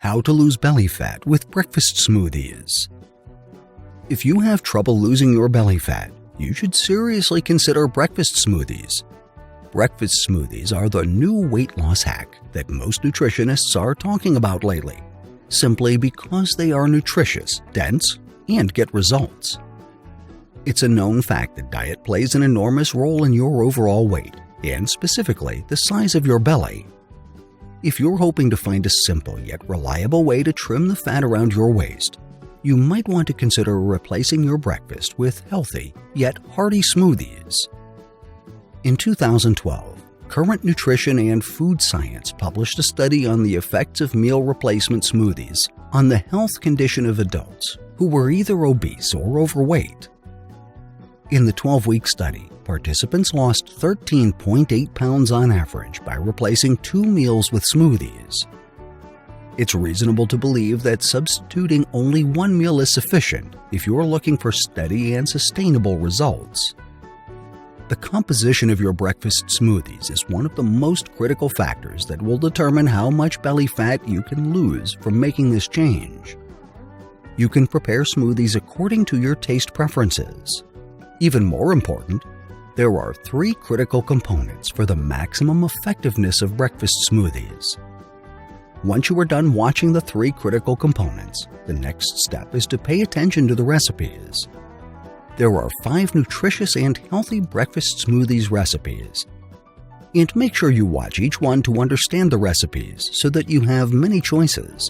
How to lose belly fat with breakfast smoothies. If you have trouble losing your belly fat, you should seriously consider breakfast smoothies. Breakfast smoothies are the new weight loss hack that most nutritionists are talking about lately, simply because they are nutritious, dense, and get results. It's a known fact that diet plays an enormous role in your overall weight, and specifically the size of your belly. If you're hoping to find a simple yet reliable way to trim the fat around your waist, you might want to consider replacing your breakfast with healthy yet hearty smoothies. In 2012, Current Nutrition and Food Science published a study on the effects of meal replacement smoothies on the health condition of adults who were either obese or overweight. In the 12-week study, participants lost 13.8 pounds on average by replacing 2 meals with smoothies. It's reasonable to believe that substituting only 1 meal is sufficient if you're looking for steady and sustainable results. The composition of your breakfast smoothies is one of the most critical factors that will determine how much belly fat you can lose from making this change. You can prepare smoothies according to your taste preferences. Even more important, there are 3 critical components for the maximum effectiveness of breakfast smoothies. Once you are done watching the 3 critical components, the next step is to pay attention to the recipes. There are 5 nutritious and healthy breakfast smoothies recipes. And make sure you watch each one to understand the recipes so that you have many choices.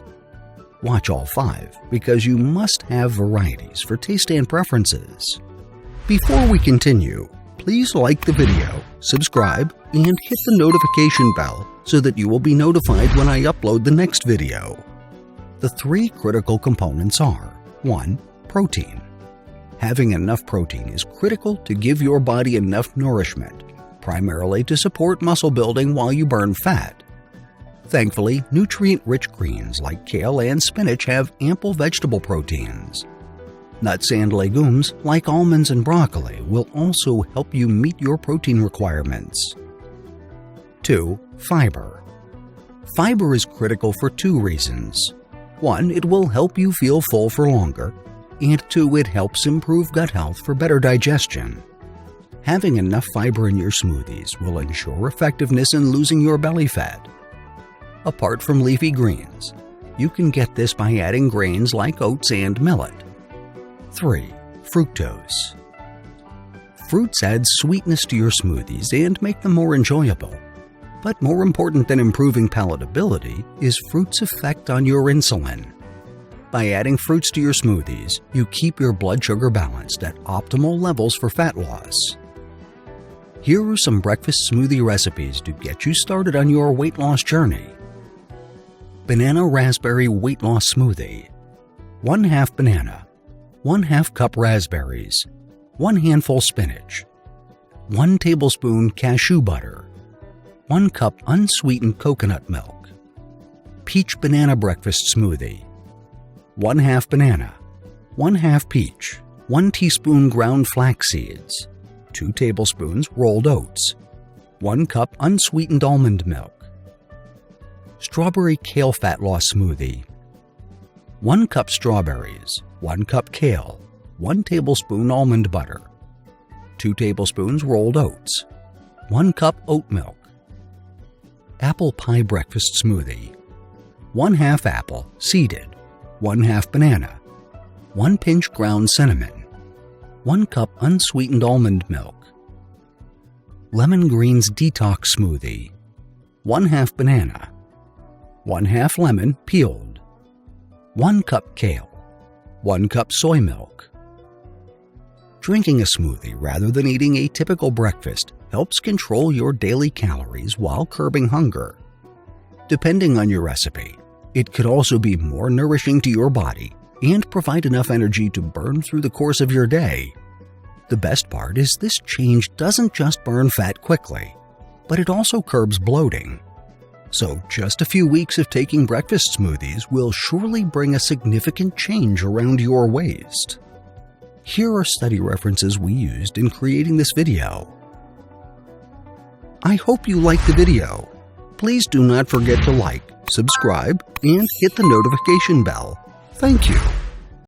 Watch all 5 because you must have varieties for taste and preferences. Before we continue, please like the video, subscribe, and hit the notification bell so that you will be notified when I upload the next video. The 3 critical components are: 1. Protein. Having enough protein is critical to give your body enough nourishment, primarily to support muscle building while you burn fat. Thankfully, nutrient-rich greens like kale and spinach have ample vegetable proteins. Nuts and legumes, like almonds and broccoli, will also help you meet your protein requirements. 2. Fiber. Fiber is critical for 2 reasons. 1. It will help you feel full for longer, and 2. It helps improve gut health for better digestion. Having enough fiber in your smoothies will ensure effectiveness in losing your belly fat. Apart from leafy greens, you can get this by adding grains like oats and millet. 3. Fructose. Fruits add sweetness to your smoothies and make them more enjoyable. But more important than improving palatability is fruit's effect on your insulin. By adding fruits to your smoothies, you keep your blood sugar balanced at optimal levels for fat loss. Here are some breakfast smoothie recipes to get you started on your weight loss journey. Banana Raspberry Weight Loss Smoothie. 1/2 banana, 1/2 cup raspberries, 1 handful spinach, 1 tablespoon cashew butter, 1 cup unsweetened coconut milk. Peach Banana Breakfast Smoothie. 1/2 banana, 1/2 peach, 1 teaspoon ground flax seeds, 2 tablespoons rolled oats, 1 cup unsweetened almond milk. Strawberry Kale Fat Loss Smoothie. 1 cup strawberries, 1 cup kale, 1 tablespoon almond butter, 2 tablespoons rolled oats, 1 cup oat milk. Apple Pie Breakfast Smoothie. 1/2 apple, seeded, 1/2 banana, 1 pinch ground cinnamon, 1 cup unsweetened almond milk. Lemon Greens Detox Smoothie. 1/2 banana, 1/2 lemon peeled, 1 cup kale, 1 cup soy milk. Drinking a smoothie rather than eating a typical breakfast helps control your daily calories while curbing hunger. Depending on your recipe, it could also be more nourishing to your body and provide enough energy to burn through the course of your day. The best part is this change doesn't just burn fat quickly, but it also curbs bloating. So just a few weeks of taking breakfast smoothies will surely bring a significant change around your waist. Here are study references we used in creating this video. I hope you liked the video. Please do not forget to like, subscribe, and hit the notification bell. Thank you.